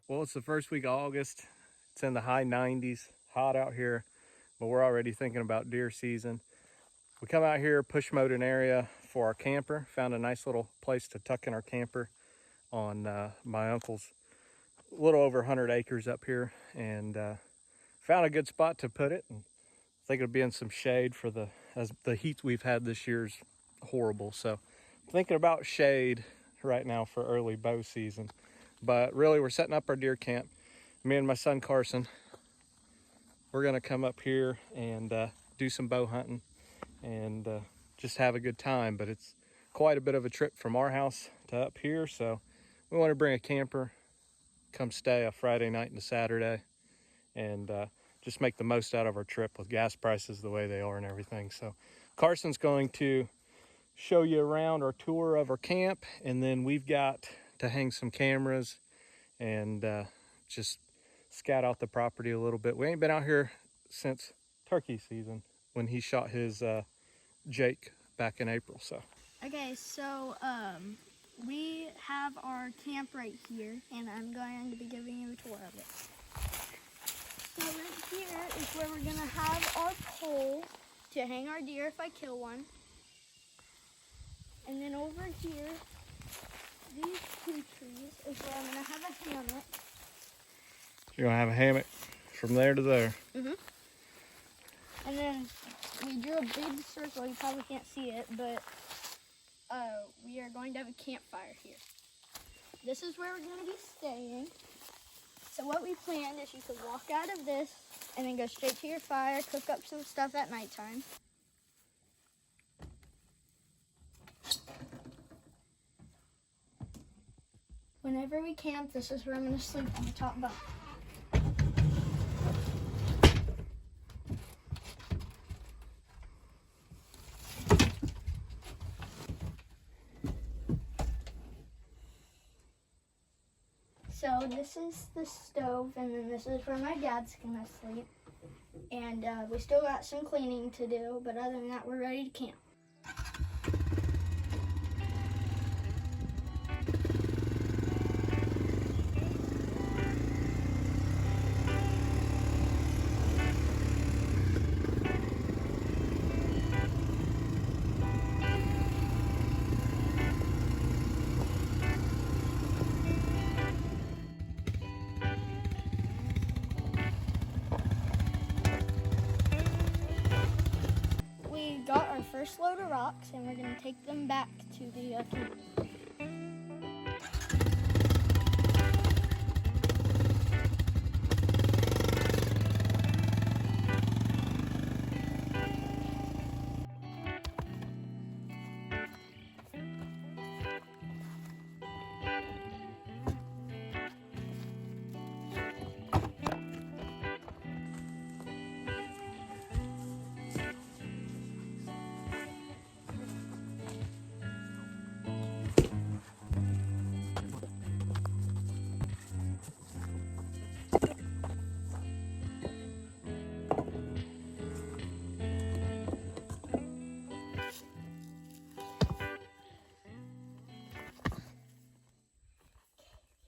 Well, it's the first week of August. It's in the high 90s, hot out here, but we're already thinking about deer season. We come out here, push mode an area for our camper. Found a nice little place to tuck in our camper on my uncle's little over 100 acres up here, and found a good spot to put it. And I think it'll be in some shade for as the heat we've had this year is horrible. So I'm thinking about shade right now for early bow season. But really, we're setting up our deer camp. Me and my son Carson, we're gonna come up here and do some bow hunting and just have a good time. But it's quite a bit of a trip from our house to up here, so we want to bring a camper, come stay a Friday night and a Saturday, and just make the most out of our trip with gas prices the way they are and everything. So Carson's going to show you around our tour of our camp, and then we've got to hang some cameras and just scout out the property a little bit. We ain't been out here since turkey season when he shot his Jake back in April. So okay, so we have our camp right here, and I'm going to be giving you a tour of it. So right here is where we're gonna have our pole to hang our deer if I kill one. And then over here, these two trees is where I'm gonna have a hammock. you're gonna have a hammock from there to there. And then we drew a big circle. You probably can't see it, but we are going to have a campfire here. This is where we're going to be staying. So what we planned is you could walk out of this and then go straight to your fire, cook up some stuff at nighttime. Whenever we camp, this is where I'm going to sleep, on the top bunk. So this is the stove, and then this is where my dad's gonna sleep. And we still got some cleaning to do, but other than that, we're ready to camp. We got our first load of rocks, and we're going to take them back to the camp.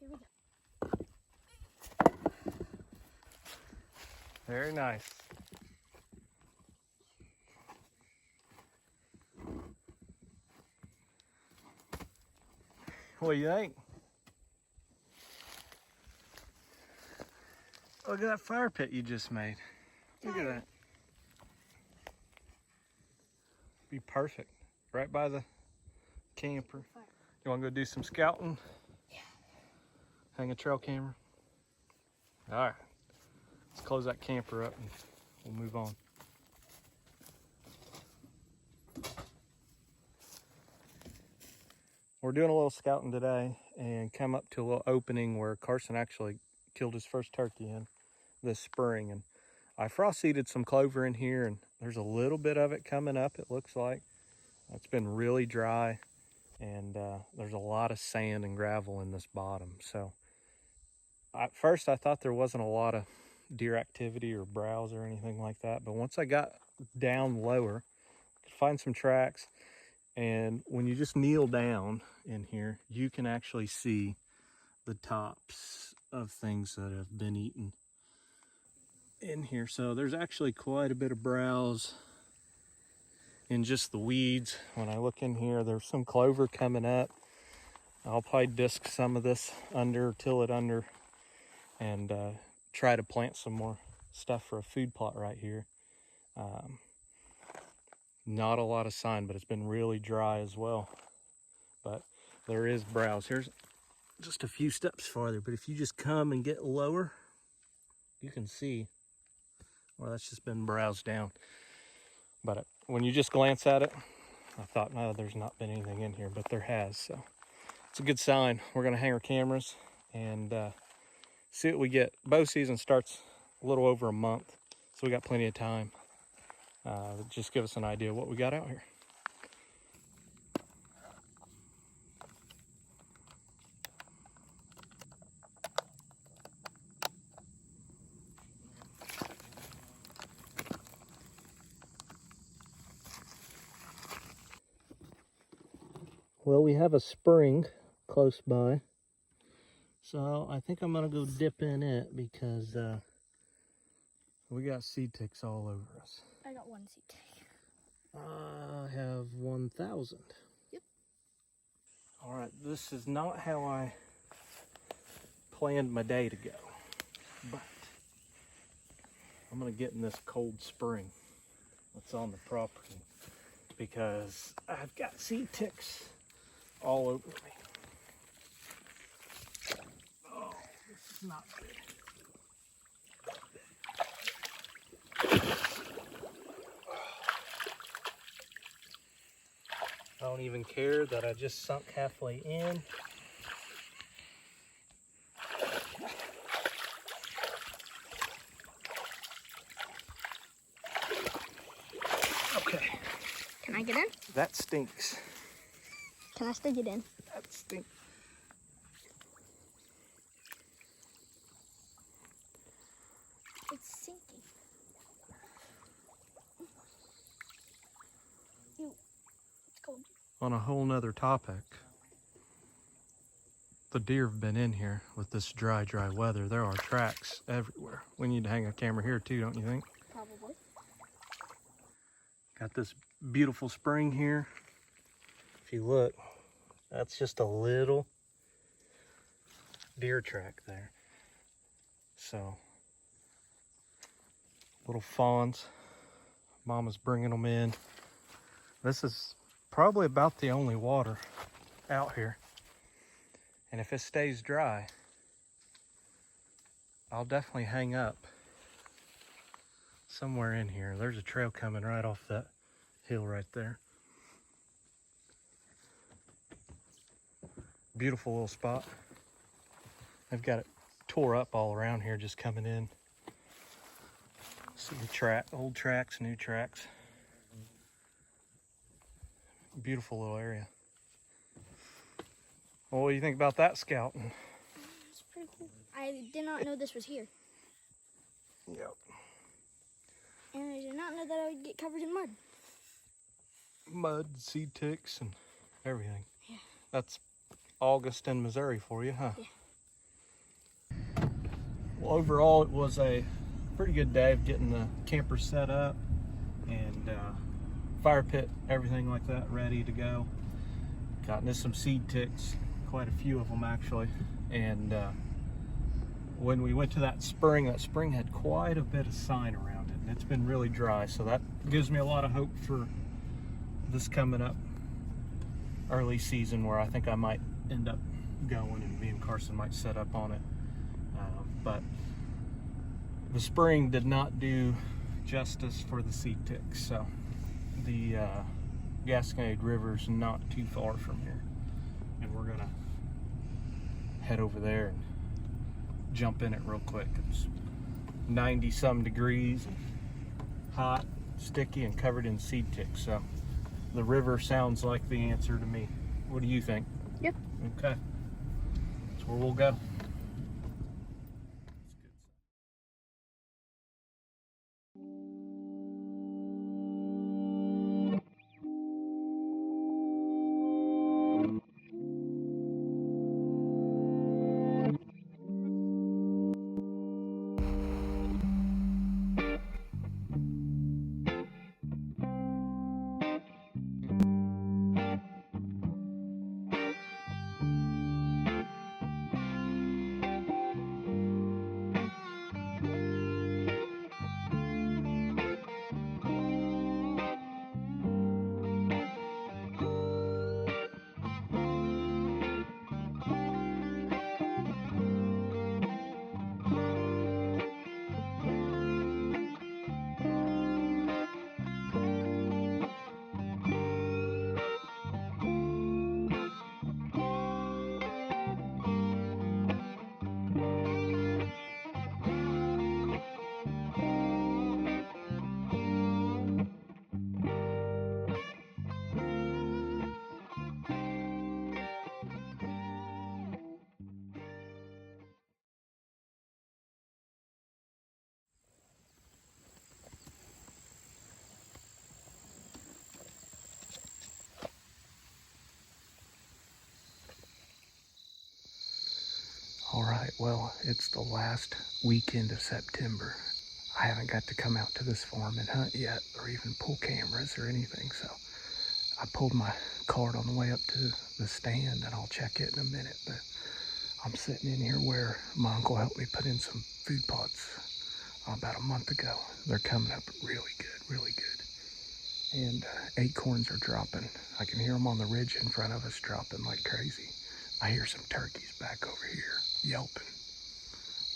Here we go. Very nice. What do you think? Look at that fire pit you just made. Look at that. Be perfect. Right by the camper. You want to go do some scouting? Yeah. Hang a trail camera? All right. Let's close that camper up and we'll move on. We're doing a little scouting today and come up to a little opening where Carson actually killed his first turkey in this spring. And I frost seeded some clover in here, and there's a little bit of it coming up, it looks like. It's been really dry, and there's a lot of sand and gravel in this bottom. So at first I thought there wasn't a lot of deer activity or browse or anything like that. But once I got down lower, I could find some tracks. And when you just kneel down in here, you can actually see the tops of things that have been eaten in here. So there's actually quite a bit of browse in just the weeds. When I look in here, there's some clover coming up. I'll probably disc some of this under, till it under, and try to plant some more stuff for a food plot right here. Not a lot of sign, but it's been really dry as well. But there is browse. Here's just a few steps farther, but if you just come and get lower, you can see, well, that's just been browsed down. But when you just glance at it, I thought, no, there's not been anything in here, but there has. So it's a good sign. We're gonna hang our cameras and see what we get. Bow season starts a little over a month, so we got plenty of time. Just give us an idea of what we got out here. Well, we have a spring close by, so I think I'm gonna go dip in it because we got seed ticks all over us. I got one seed tick. I have 1,000. Yep. All right, this is not how I planned my day to go, but I'm gonna get in this cold spring that's on the property because I've got seed ticks all over me. Oh, this is not good. I don't even care that I just sunk halfway in. Okay. Can I get in? That stinks. Can I still get in? That stinks. It's sinking. Ew, it's cold. On a whole nother topic, the deer have been in here with this dry weather. There are tracks everywhere. We need to hang a camera here too, don't you think? Probably. Got this beautiful spring here. If you look, that's just a little deer track there. So, little fawns. Mama's bringing them in. This is probably about the only water out here. And if it stays dry, I'll definitely hang up somewhere in here. There's a trail coming right off that hill right there. Beautiful little spot. I've got it tore up all around here just coming in. See the old tracks, new tracks. Beautiful little area. Well, what do you think about that scouting? It's pretty cool. I did not know this was here. Yep. And I did not know that I would get covered in mud. Mud, seed ticks, and everything. Yeah. That's August in Missouri for you, huh? Yeah. Well, overall, it was a pretty good day of getting the camper set up and fire pit, everything like that, ready to go. Got into some seed ticks, quite a few of them actually. And when we went to that spring had quite a bit of sign around it. And it's been really dry, so that gives me a lot of hope for this coming up early season, where I think I might end up going and me and Carson might set up on it. But the spring did not do justice for the seed ticks. So the Gasconade River's not too far from here, and we're gonna head over there and jump in it real quick. It's 90 some degrees, hot, sticky, and covered in seed ticks. So the river sounds like the answer to me. What do you think? Yep. Okay, that's where we'll go. Well, it's the last weekend of September. I haven't got to come out to this farm and hunt yet, or even pull cameras or anything, so I pulled my card on the way up to the stand, and I'll check it in a minute. But I'm sitting in here where my uncle helped me put in some food plots about a month ago. They're coming up really good, really good. And acorns are dropping. I can hear them on the ridge in front of us dropping like crazy. I hear some turkeys back over here yelping.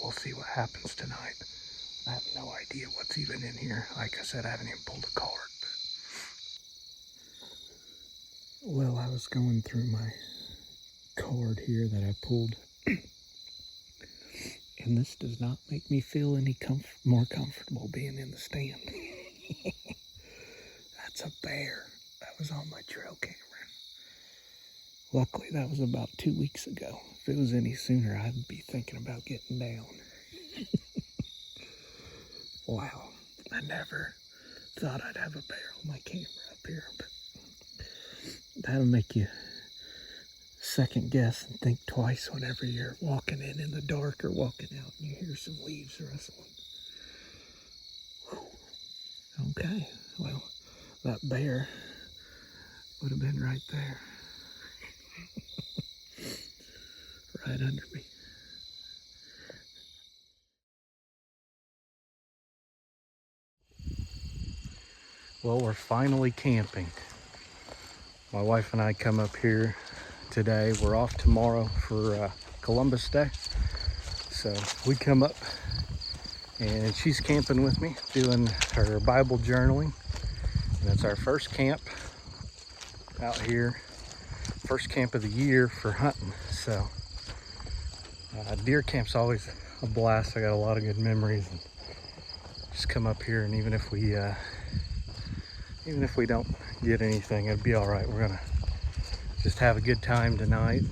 We'll see what happens tonight. I have no idea what's even in here. Like I said, I haven't even pulled a card. Well, I was going through my card here that I pulled, and this does not make me feel any more comfortable being in the stand. That's a bear. That was on my trail camera. Luckily, that was about 2 weeks ago. If it was any sooner, I'd be thinking about getting down. Wow, I never thought I'd have a bear on my camera up here, but that'll make you second guess and think twice whenever you're walking in the dark or walking out and you hear some leaves rustling. Whew. Okay, well, that bear would have been right there. Right under me. Well, we're finally camping. My wife and I come up here today. We're off tomorrow for Columbus Day. So we come up and she's camping with me, doing her Bible journaling. And that's our first camp out here. First camp of the year for hunting. So deer camp's always a blast. I got a lot of good memories. And just come up here, and even if we don't get anything, it'll be all right. We're gonna just have a good time tonight.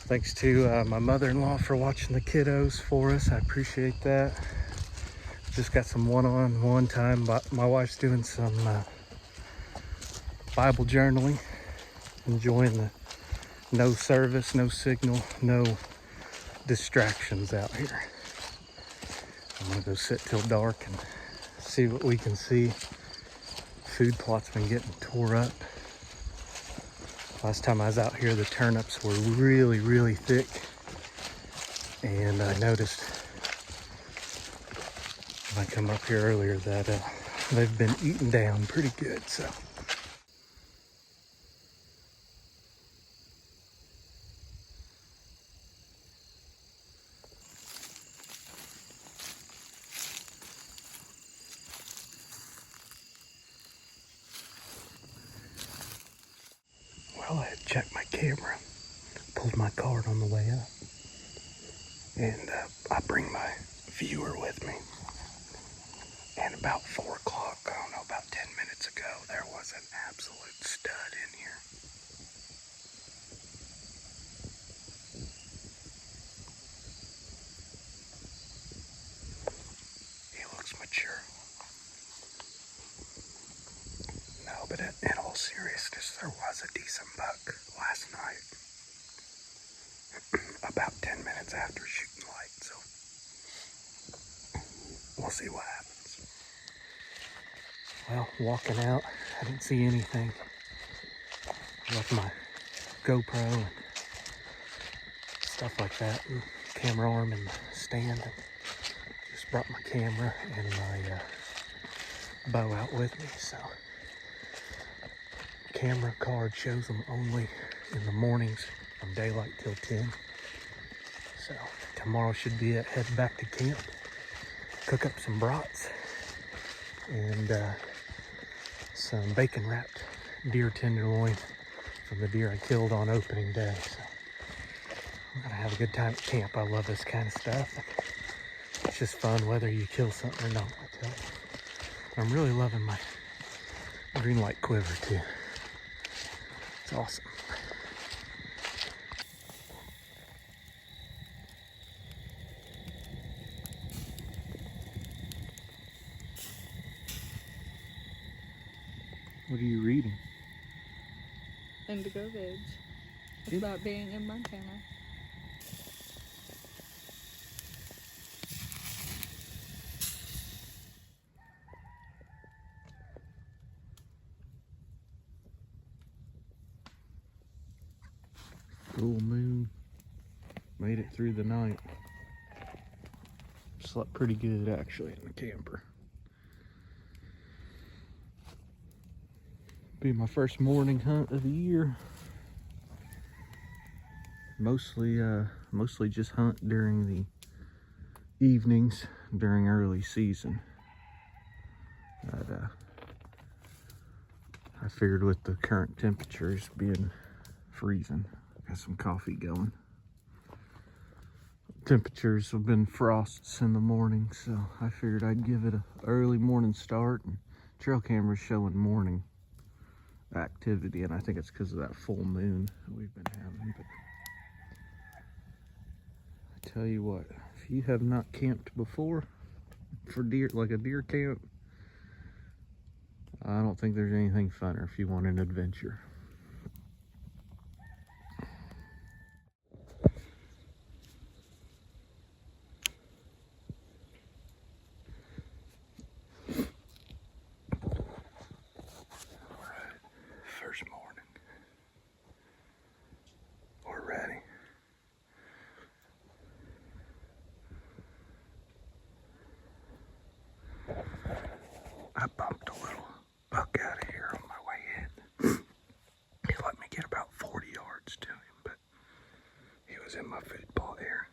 Thanks to my mother-in-law for watching the kiddos for us. I appreciate that. Just got some one-on-one time. My wife's doing some Bible journaling, enjoying the no service, no signal, no distractions out here. I'm gonna go sit till dark and see what we can see. Food plot's been getting tore up. Last time I was out here, the turnips were really, really thick. And I noticed when I come up here earlier that they've been eaten down pretty good, so. Well, I had checked my camera, pulled my card on the way up, and I bring my viewer with me. And about 4 o'clock, I don't know, about 10 minutes ago, there was an absolute stud in here. He looks mature. No, but in all seriousness, there was a decent buck last night. About 10 minutes after shooting light, so we'll see what happens. Well, walking out, I didn't see anything. Left my GoPro and stuff like that, and camera arm in the stand. And just brought my camera and my bow out with me, so camera card shows them only in the mornings from daylight till 10. So tomorrow should be it. Head back to camp, cook up some brats and some bacon wrapped deer tenderloin from the deer I killed on opening day. So I'm gonna have a good time at camp. I love this kind of stuff. It's just fun whether you kill something or not, I tell you. I'm really loving my green light quiver too. It's awesome. What are you reading? Indigo Ridge. It's about being in Montana. Full moon. Made it through the night. Slept pretty good actually in the camper. Be my first morning hunt of the year. Mostly just hunt during the evenings during early season. But, I figured with the current temperatures being freezing, got some coffee going. Temperatures have been frosts in the morning, so I figured I'd give it an early morning start. And trail camera's showing morning activity, and I think it's because of that full moon that we've been having. But I tell you what, if you have not camped before for deer, like a deer camp, I don't think there's anything funner if you want an adventure. Alright, first morning. We're ready. I bumped a little buck out of here on my way in. He let me get about 40 yards to him, but he was in my food plot here.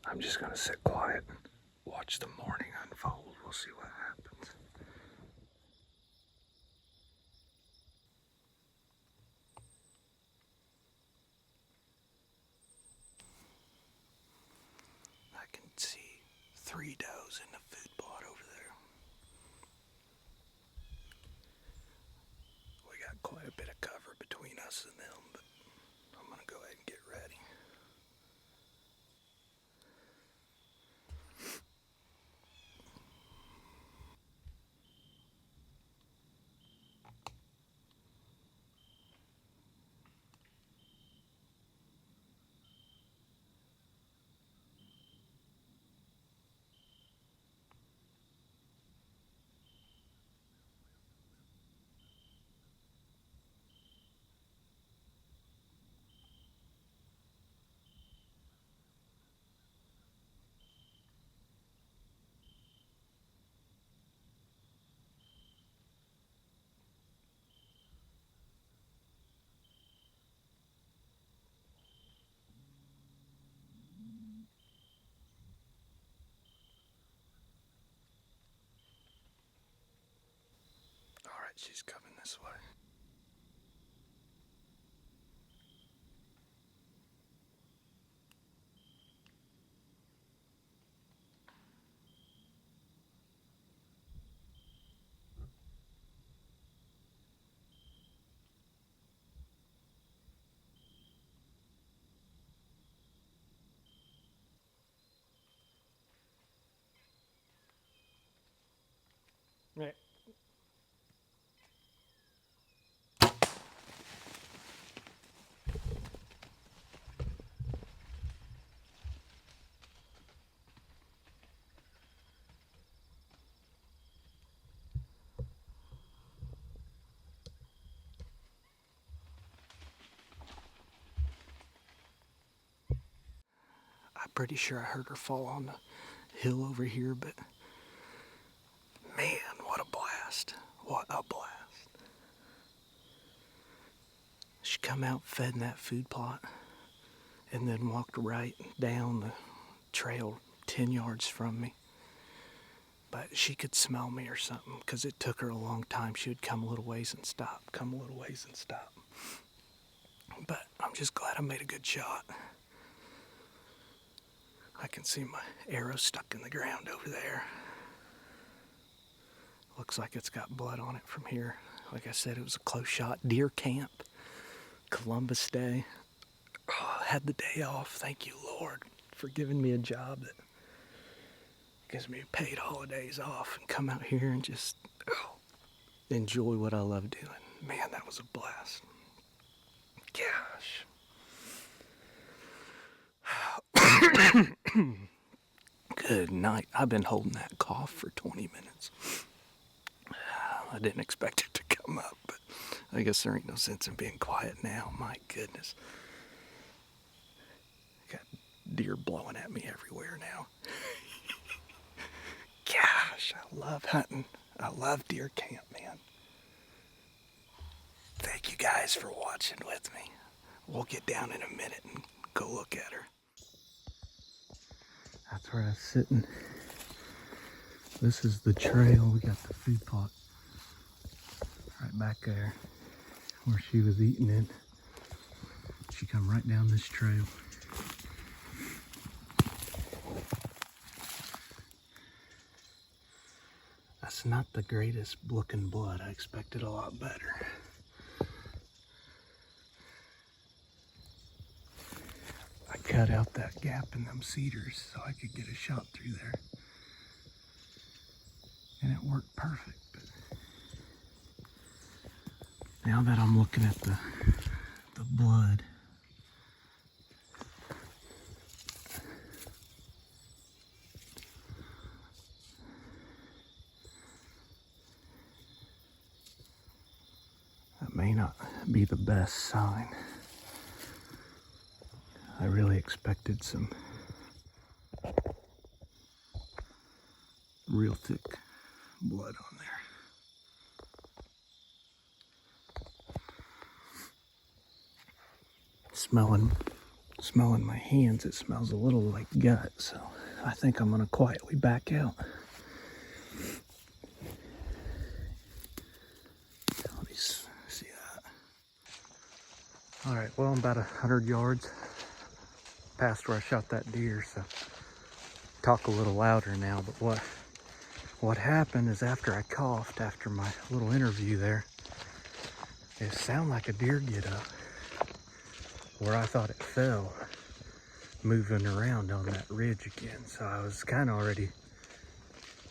I'm just gonna sit quiet and watch the morning unfold. We'll see what happens. I can see 3 does in the food plot over there. We got quite a bit of cover between us and them, but I'm gonna go ahead and get ready. All right, she's coming this way. Right. I'm pretty sure I heard her fall on the hill over here, but man, what a blast. What a blast. She come out, fed in that food plot, and then walked right down the trail 10 yards from me. But she could smell me or something, because it took her a long time. She would come a little ways and stop, come a little ways and stop. But I'm just glad I made a good shot. I can see my arrow stuck in the ground over there. Looks like it's got blood on it from here. Like I said, it was a close shot. Deer camp, Columbus Day. Oh, I had the day off. Thank you, Lord, for giving me a job that gives me paid holidays off and come out here and just enjoy what I love doing. Man, that was a blast. Gosh. Good night. I've been holding that cough for 20 minutes. I didn't expect it to come up, but I guess there ain't no sense in being quiet now. My goodness. Got deer blowing at me everywhere now. Gosh, I love hunting. I love deer camp, man. Thank you guys for watching with me. We'll get down in a minute and go look at her. That's where I was sitting. This is the trail. We got the food plot right back there where she was eating it. She come right down this trail. That's not the greatest looking blood. I expected a lot better. I cut out that gap in them cedars so I could get a shot through there. And it worked perfect. But now that I'm looking at the blood, that may not be the best sign. I really expected some real thick blood on there. Smelling my hands, it smells a little like gut, so I think I'm gonna quietly back out. Let me see that. All right, well, I'm about 100 yards past where I shot that deer, so talk a little louder now. But what happened is after I coughed, after my little interview there, it sounded like a deer get up where I thought it fell, moving around on that ridge again. So I was kind of already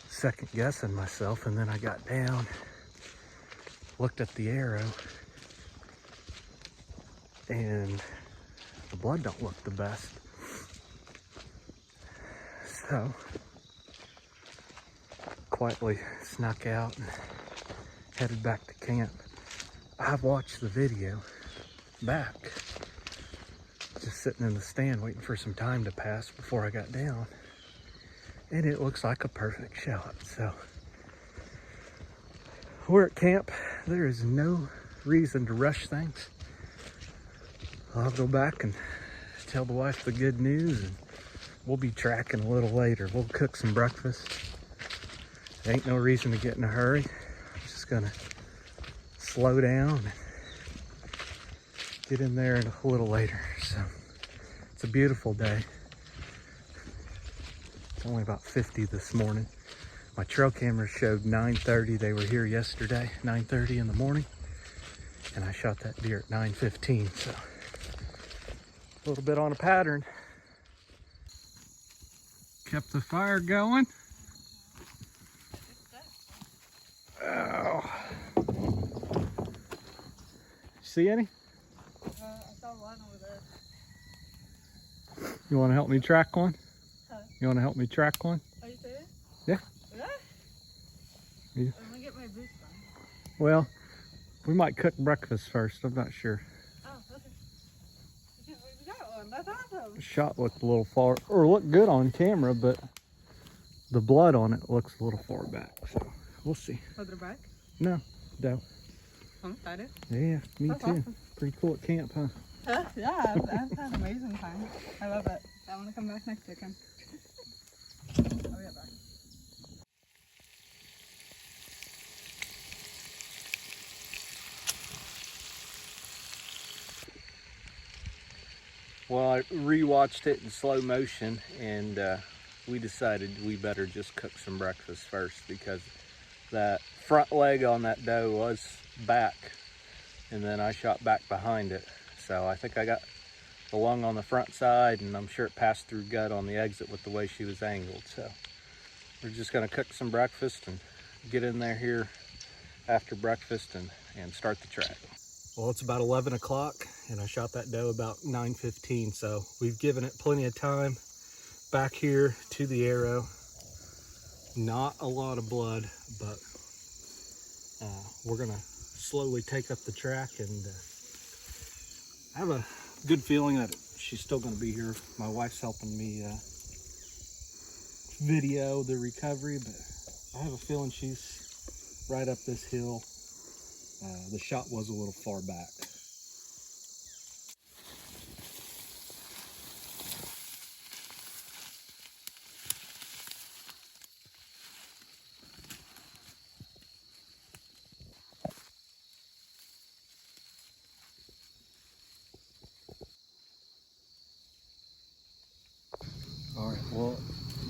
second guessing myself, and then I got down, looked at the arrow, and the blood don't look the best. So quietly snuck out and headed back to camp. I've watched the video back, just sitting in the stand waiting for some time to pass before I got down, and it looks like a perfect shot. So we're at camp. There is no reason to rush things. I'll go back and tell the wife the good news, and we'll be tracking a little later. We'll cook some breakfast. There ain't no reason to get in a hurry. I'm just gonna slow down and get in there a little later. So it's a beautiful day. It's only about 50 this morning. My trail camera showed 9:30. They were here yesterday, 9:30 in the morning, and I shot that deer at 9:15. So a little bit on a pattern. Kept the fire going. Oh. See any? I saw one over there. You want to help me track one? Huh? You want to help me track one? Are you serious? Yeah. Yeah? I'm gonna get my boots on. Well, we might cook breakfast first. I'm not sure. Oh, okay. We got one. That's awesome. The shot looked a little far, or looked good on camera, but the blood on it looks a little far back. So we'll see. Further back? No, doe. I'm excited. Yeah, me That's too. awesome. Pretty cool at camp, huh? Yeah, I've had an amazing time. I love it. I want to come back next weekend. I'll be right back. Well, I rewatched it in slow motion, and we decided we better just cook some breakfast first, because that front leg on that doe was back, and then I shot back behind it. So I think I got the lung on the front side, and I'm sure it passed through gut on the exit with the way she was angled. So we're just gonna cook some breakfast and get in there here after breakfast and start the track. Well, it's about 11 o'clock, and I shot that doe about 9:15, so we've given it plenty of time. Back here to the arrow, not a lot of blood, but we're gonna slowly take up the track, and I have a good feeling that she's still going to be here. My wife's helping me video the recovery, but I have a feeling she's right up this hill. The shot was a little far back. All right, well,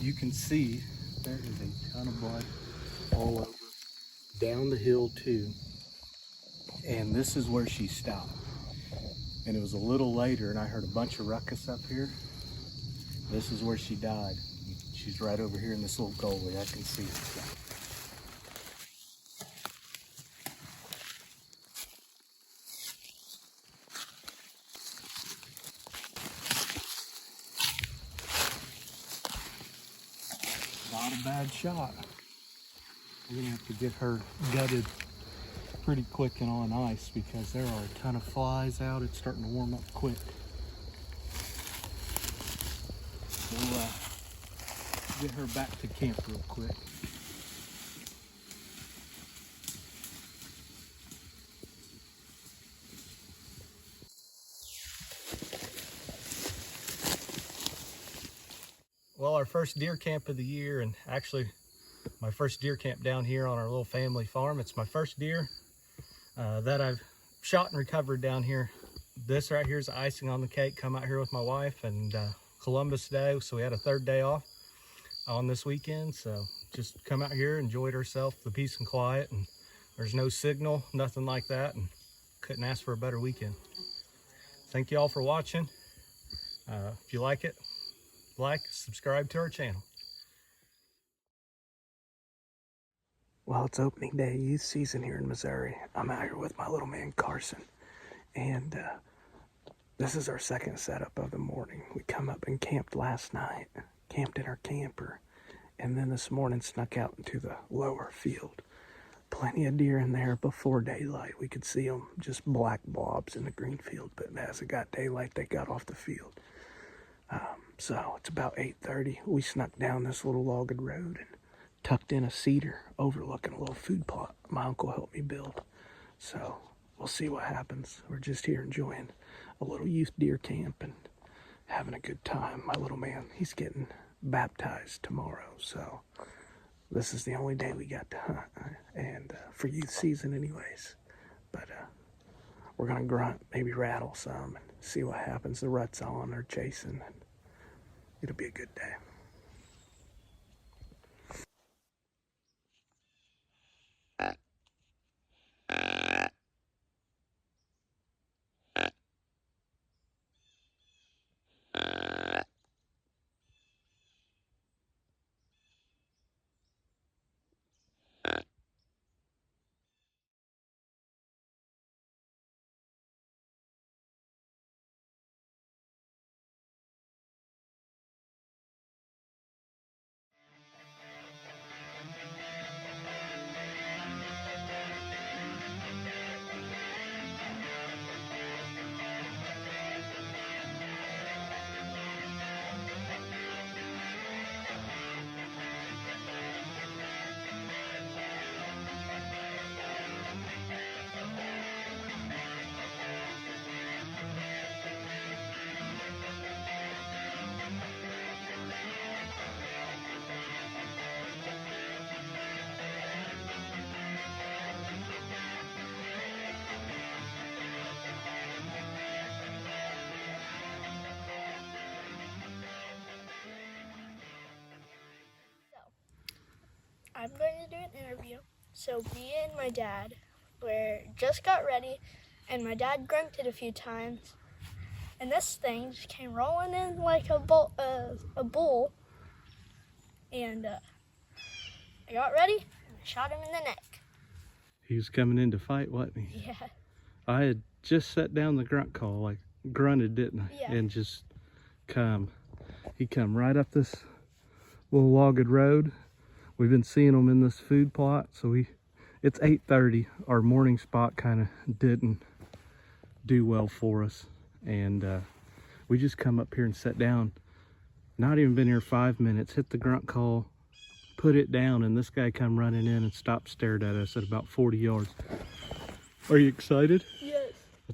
you can see there is a ton of blood all over, down the hill too. And this is where she stopped. And it was a little later, and I heard a bunch of ruckus up here. This is where she died. She's right over here in this little gully. I can see it. Not a bad shot. We're gonna have to get her gutted pretty quick and on ice because there are a ton of flies out. It's starting to warm up quick. We'll get her back to camp real quick. Well, our first deer camp of the year, and actually my first deer camp down here on our little family farm. It's my first deer that I've shot and recovered down here. This right here is icing on the cake. Come out here with my wife, and Columbus Day, so we had a third day off on this weekend. So just come out here, enjoyed ourselves, the peace and quiet, and there's no signal, nothing like that, and couldn't ask for a better weekend. Thank you all for watching. If you like it, like, subscribe to our channel. Well, it's opening day youth season here in Missouri. I'm out here with my little man Carson, and this is our second setup of the morning. We come up and camped last night, camped in our camper, and then this morning snuck out into the lower field. Plenty of deer in there before daylight. We could see them, just black blobs in the green field, but as it got daylight, they got off the field. So it's about 8:30. We snuck down this little logged road and tucked in a cedar overlooking a little food plot my uncle helped me build. So we'll see what happens. We're just here enjoying a little youth deer camp and having a good time. My little man, he's getting baptized tomorrow, so this is the only day we got to hunt, and for youth season anyways. But we're gonna grunt, maybe rattle some, and see what happens. The rut's on, they're chasing, and it'll be a good day. I'm going to do an interview. So me and my dad just got ready, and my dad grunted a few times, and this thing just came rolling in like a bull, and I got ready and I shot him in the neck. He was coming in to fight, wasn't he? Yeah. I had just set down the grunt call, like grunted, didn't I? Yeah. And just he come right up this little logged road. We've been seeing them in this food plot, so we It's 8:30. Our morning spot kind of didn't do well for us, and we just come up here and sat down. Not even been here 5 minutes, hit the grunt call, put it down, and this guy come running in and stopped, stared at us at about 40 yards. Are you excited? Yes.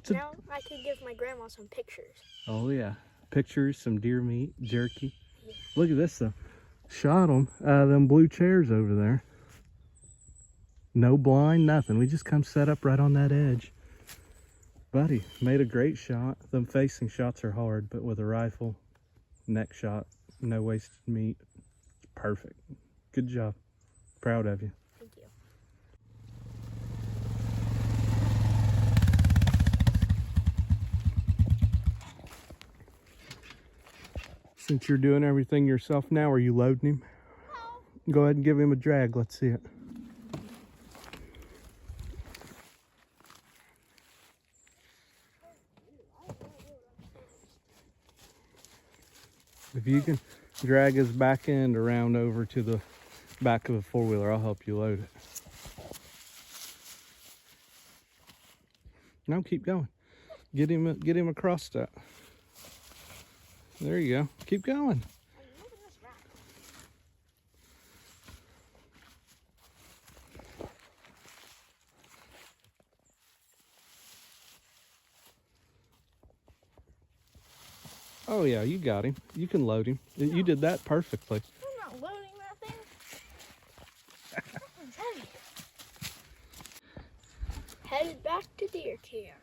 Now I can give my grandma some pictures. Oh yeah, pictures, some deer meat, jerky. Yeah. Look at this though. Shot them out of them blue chairs over there. No blind, nothing. We just come set up right on that edge. Buddy, made a great shot. Them facing shots are hard, but with a rifle, neck shot, no wasted meat, it's perfect. Good job. Proud of you. Thank you. Since you're doing everything yourself now, are you loading him? No. Go ahead and give him a drag. Let's see it. If you can drag his back end around over to the back of the four-wheeler, I'll help you load it. No, keep going. Get him across that. There you go. Keep going. Oh yeah, you got him. You can load him. No. You did that perfectly. I'm not loading that thing. That one's heavy. Headed back to deer camp.